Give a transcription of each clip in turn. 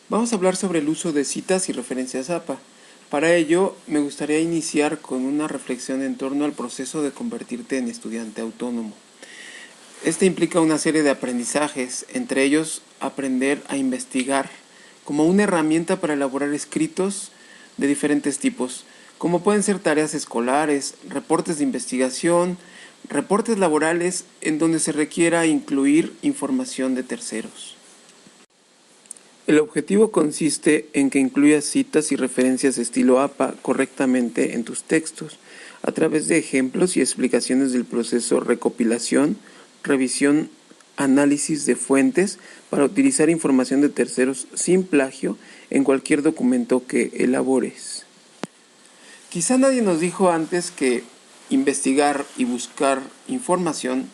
Vamos a hablar sobre el uso de citas y referencias APA. Para ello, me gustaría iniciar con una reflexión en torno al proceso de convertirte en estudiante autónomo. Este implica una serie de aprendizajes, entre ellos aprender a investigar como una herramienta para elaborar escritos de diferentes tipos, como pueden ser tareas escolares, reportes de investigación, reportes laborales en donde se requiera incluir información de terceros. El objetivo consiste en que incluyas citas y referencias estilo APA correctamente en tus textos, a través de ejemplos y explicaciones del proceso recopilación, revisión, análisis de fuentes para utilizar información de terceros sin plagio en cualquier documento que elabores. Quizá nadie nos dijo antes que investigar y buscar información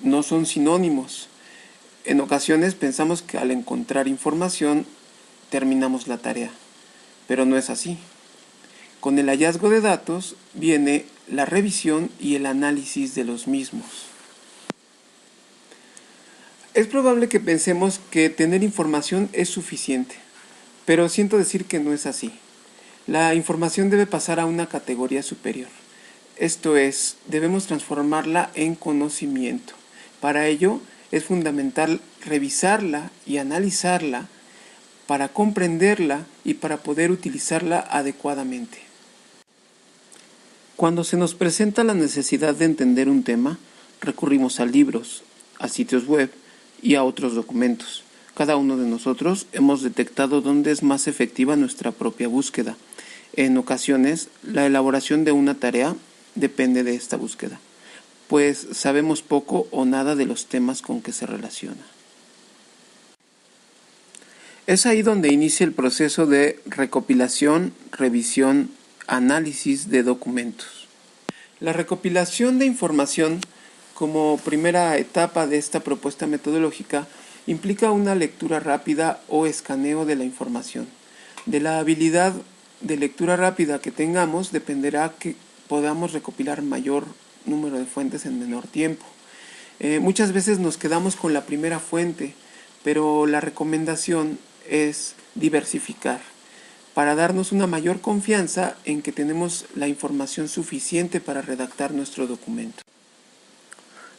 no son sinónimos. En ocasiones pensamos que al encontrar información terminamos la tarea, pero no es así. Con el hallazgo de datos viene la revisión y el análisis de los mismos. Es probable que pensemos que tener información es suficiente, pero siento decir que no es así. La información debe pasar a una categoría superior. Esto es, debemos transformarla en conocimiento. Para ello, es fundamental revisarla y analizarla para comprenderla y para poder utilizarla adecuadamente. Cuando se nos presenta la necesidad de entender un tema, recurrimos a libros, a sitios web y a otros documentos. Cada uno de nosotros hemos detectado dónde es más efectiva nuestra propia búsqueda. En ocasiones, la elaboración de una tarea depende de esta búsqueda, pues sabemos poco o nada de los temas con que se relaciona. Es ahí donde inicia el proceso de recopilación, revisión, análisis de documentos. La recopilación de información, como primera etapa de esta propuesta metodológica, implica una lectura rápida o escaneo de la información. De la habilidad de lectura rápida que tengamos dependerá que podamos recopilar mayor número de fuentes en menor tiempo. Muchas veces nos quedamos con la primera fuente, pero la recomendación es diversificar para darnos una mayor confianza en que tenemos la información suficiente para redactar nuestro documento.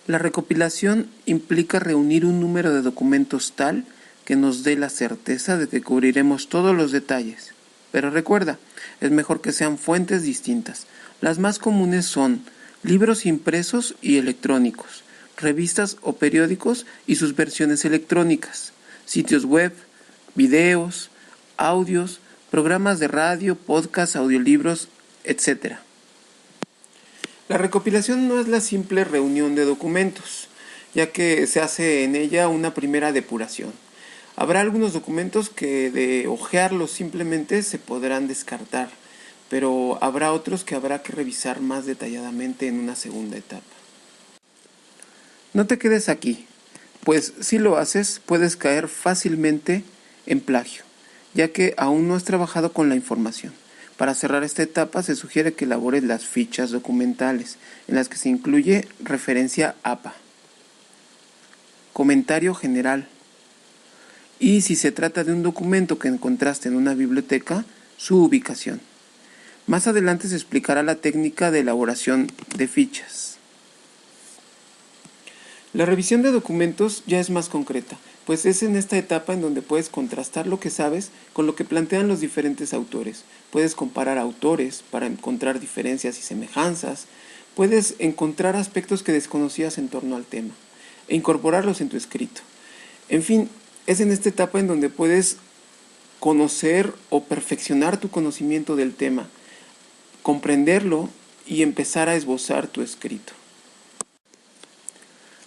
La recopilación implica reunir un número de documentos tal que nos dé la certeza de que cubriremos todos los detalles. Pero recuerda, es mejor que sean fuentes distintas. Las más comunes son libros impresos y electrónicos, revistas o periódicos y sus versiones electrónicas, sitios web, videos, audios, programas de radio, podcasts, audiolibros, etc. La recopilación no es la simple reunión de documentos, ya que se hace en ella una primera depuración. Habrá algunos documentos que de hojearlos simplemente se podrán descartar, pero habrá otros que habrá que revisar más detalladamente en una segunda etapa. No te quedes aquí, pues si lo haces puedes caer fácilmente en plagio, ya que aún no has trabajado con la información. Para cerrar esta etapa se sugiere que elabores las fichas documentales, en las que se incluye referencia APA, comentario general, y si se trata de un documento que encontraste en una biblioteca, su ubicación. Más adelante se explicará la técnica de elaboración de fichas. La revisión de documentos ya es más concreta, pues es en esta etapa en donde puedes contrastar lo que sabes con lo que plantean los diferentes autores. Puedes comparar autores para encontrar diferencias y semejanzas. Puedes encontrar aspectos que desconocías en torno al tema e incorporarlos en tu escrito. En fin, es en esta etapa en donde puedes conocer o perfeccionar tu conocimiento del tema, comprenderlo y empezar a esbozar tu escrito.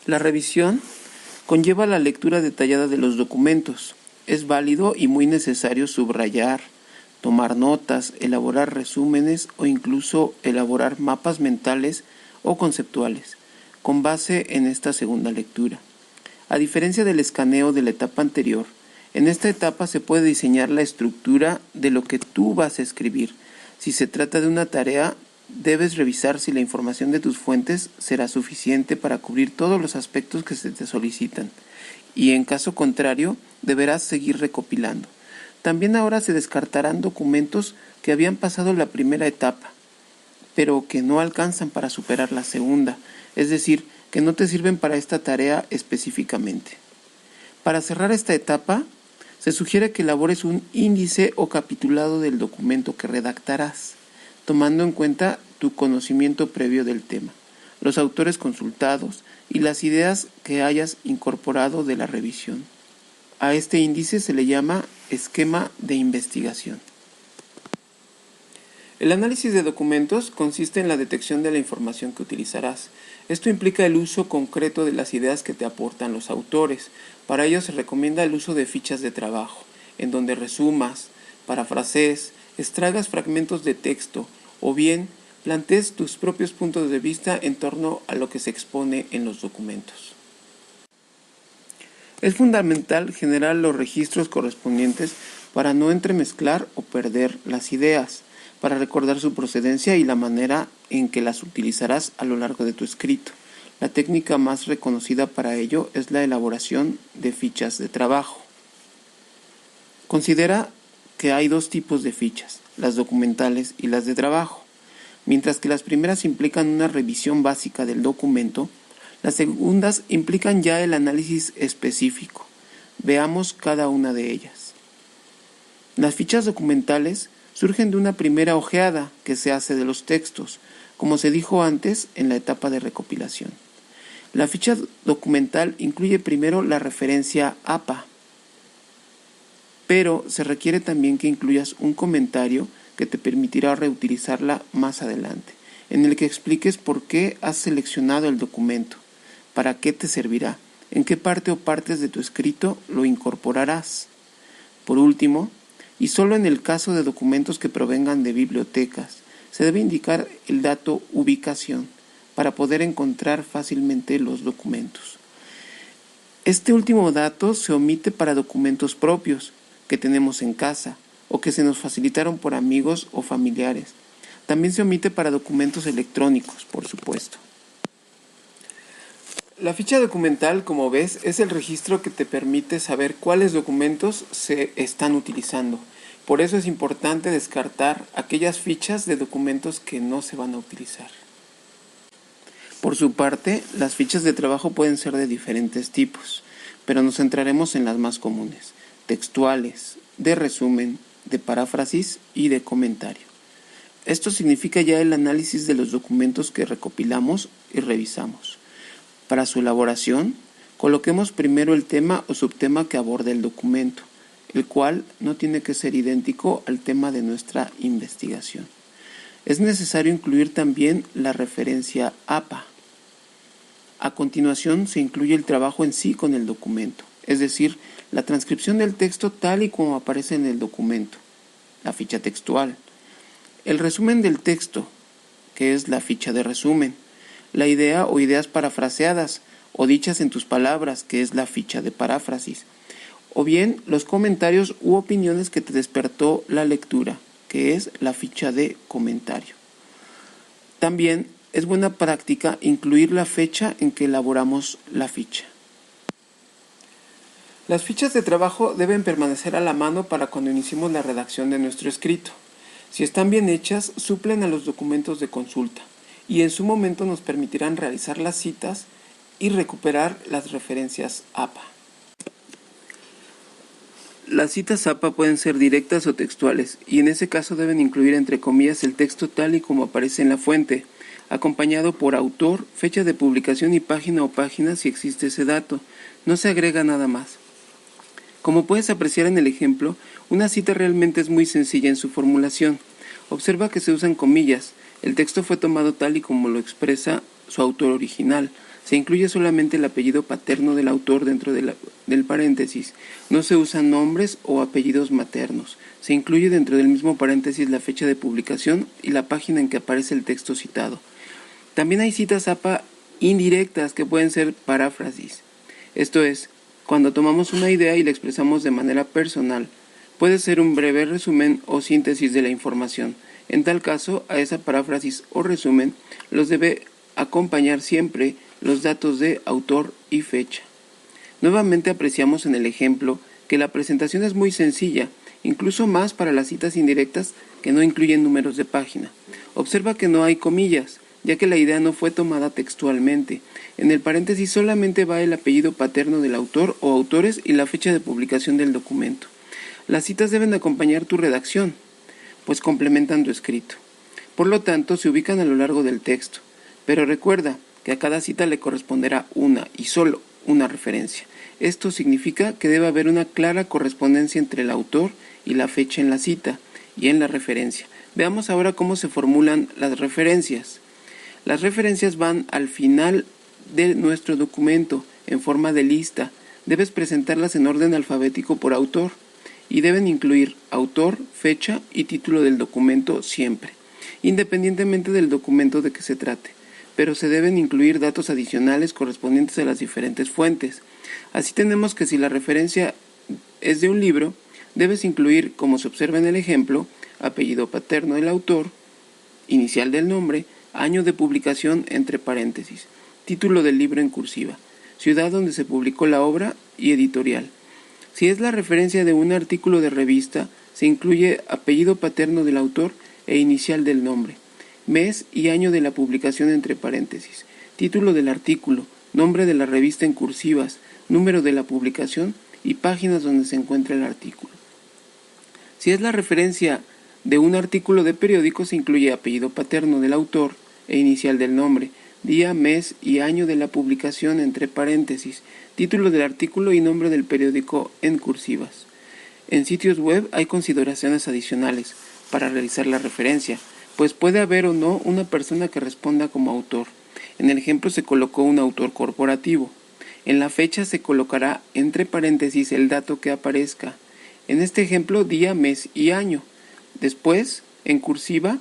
La revisión conlleva la lectura detallada de los documentos. Es válido y muy necesario subrayar, tomar notas, elaborar resúmenes o incluso elaborar mapas mentales o conceptuales, con base en esta segunda lectura. A diferencia del escaneo de la etapa anterior, en esta etapa se puede diseñar la estructura de lo que tú vas a escribir. Si se trata de una tarea, debes revisar si la información de tus fuentes será suficiente para cubrir todos los aspectos que se te solicitan, y en caso contrario, deberás seguir recopilando. También ahora se descartarán documentos que habían pasado la primera etapa, pero que no alcanzan para superar la segunda, es decir, que no te sirven para esta tarea específicamente. Para cerrar esta etapa, se sugiere que elabores un índice o capitulado del documento que redactarás, tomando en cuenta tu conocimiento previo del tema, los autores consultados y las ideas que hayas incorporado de la revisión. A este índice se le llama esquema de investigación. El análisis de documentos consiste en la detección de la información que utilizarás. Esto implica el uso concreto de las ideas que te aportan los autores. Para ello se recomienda el uso de fichas de trabajo, en donde resumas, parafrasees, extraigas fragmentos de texto o bien plantees tus propios puntos de vista en torno a lo que se expone en los documentos. Es fundamental generar los registros correspondientes para no entremezclar o perder las ideas, para recordar su procedencia y la manera en que las utilizarás a lo largo de tu escrito. La técnica más reconocida para ello es la elaboración de fichas de trabajo. Considera que hay dos tipos de fichas, las documentales y las de trabajo. Mientras que las primeras implican una revisión básica del documento, las segundas implican ya el análisis específico. Veamos cada una de ellas. Las fichas documentales surgen de una primera ojeada que se hace de los textos, como se dijo antes en la etapa de recopilación. La ficha documental incluye primero la referencia APA, pero se requiere también que incluyas un comentario que te permitirá reutilizarla más adelante, en el que expliques por qué has seleccionado el documento, para qué te servirá, en qué parte o partes de tu escrito lo incorporarás. Por último, y solo en el caso de documentos que provengan de bibliotecas, se debe indicar el dato ubicación para poder encontrar fácilmente los documentos. Este último dato se omite para documentos propios que tenemos en casa o que se nos facilitaron por amigos o familiares. También se omite para documentos electrónicos, por supuesto. La ficha documental, como ves, es el registro que te permite saber cuáles documentos se están utilizando. Por eso es importante descartar aquellas fichas de documentos que no se van a utilizar. Por su parte, las fichas de trabajo pueden ser de diferentes tipos, pero nos centraremos en las más comunes: textuales, de resumen, de paráfrasis y de comentario. Esto significa ya el análisis de los documentos que recopilamos y revisamos. Para su elaboración, coloquemos primero el tema o subtema que aborda el documento, el cual no tiene que ser idéntico al tema de nuestra investigación. Es necesario incluir también la referencia APA. A continuación se incluye el trabajo en sí con el documento, es decir, la transcripción del texto tal y como aparece en el documento, la ficha textual, el resumen del texto, que es la ficha de resumen, la idea o ideas parafraseadas o dichas en tus palabras, que es la ficha de paráfrasis, o bien los comentarios u opiniones que te despertó la lectura, que es la ficha de comentario. También es buena práctica incluir la fecha en que elaboramos la ficha. Las fichas de trabajo deben permanecer a la mano para cuando iniciemos la redacción de nuestro escrito. Si están bien hechas, suplen a los documentos de consulta y en su momento nos permitirán realizar las citas y recuperar las referencias APA. Las citas APA pueden ser directas o textuales, y en ese caso deben incluir entre comillas el texto tal y como aparece en la fuente, acompañado por autor, fecha de publicación y página o páginas si existe ese dato. No se agrega nada más. Como puedes apreciar en el ejemplo, una cita realmente es muy sencilla en su formulación. Observa que se usan comillas. El texto fue tomado tal y como lo expresa su autor original. Se incluye solamente el apellido paterno del autor dentro del paréntesis. No se usan nombres o apellidos maternos. Se incluye dentro del mismo paréntesis la fecha de publicación y la página en que aparece el texto citado. También hay citas APA indirectas que pueden ser paráfrasis. Esto es, cuando tomamos una idea y la expresamos de manera personal. Puede ser un breve resumen o síntesis de la información. En tal caso, a esa paráfrasis o resumen los debe acompañar siempre los datos de autor y fecha. Nuevamente apreciamos en el ejemplo que la presentación es muy sencilla incluso más para las citas indirectas que no incluyen números de página. Observa que no hay comillas, ya que la idea no fue tomada textualmente. En el paréntesis solamente va el apellido paterno del autor o autores y la fecha de publicación del documento. Las citas deben acompañar tu redacción, pues complementan tu escrito. Por lo tanto, se ubican a lo largo del texto. Pero recuerda que a cada cita le corresponderá una y solo una referencia. Esto significa que debe haber una clara correspondencia entre el autor y la fecha en la cita y en la referencia. Veamos ahora cómo se formulan las referencias. Las referencias van al final de nuestro documento en forma de lista. Debes presentarlas en orden alfabético por autor y deben incluir autor, fecha y título del documento siempre, independientemente del documento de que se trate, pero se deben incluir datos adicionales correspondientes a las diferentes fuentes. Así tenemos que si la referencia es de un libro, debes incluir, como se observa en el ejemplo, apellido paterno del autor, inicial del nombre, año de publicación entre paréntesis, título del libro en cursiva, ciudad donde se publicó la obra y editorial. Si es la referencia de un artículo de revista, se incluye apellido paterno del autor e inicial del nombre, mes y año de la publicación entre paréntesis, título del artículo, nombre de la revista en cursivas, número de la publicación y páginas donde se encuentra el artículo. Si es la referencia de un artículo de periódico, se incluye apellido paterno del autor e inicial del nombre, día, mes y año de la publicación entre paréntesis, título del artículo y nombre del periódico en cursivas. En sitios web hay consideraciones adicionales para realizar la referencia, pues puede haber o no una persona que responda como autor. En el ejemplo se colocó un autor corporativo. En la fecha se colocará entre paréntesis el dato que aparezca. En este ejemplo, día, mes y año. Después, en cursiva,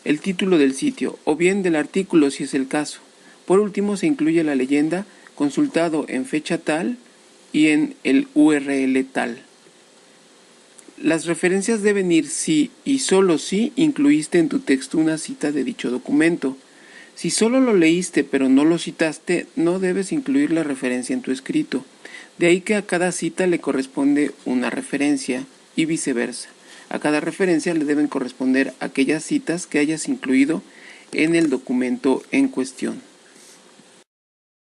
el título del sitio o bien del artículo si es el caso. Por último, se incluye la leyenda consultado en fecha tal y en el URL tal. Las referencias deben ir si y solo si incluiste en tu texto una cita de dicho documento. Si solo lo leíste pero no lo citaste, no debes incluir la referencia en tu escrito. De ahí que a cada cita le corresponde una referencia y viceversa. A cada referencia le deben corresponder aquellas citas que hayas incluido en el documento en cuestión.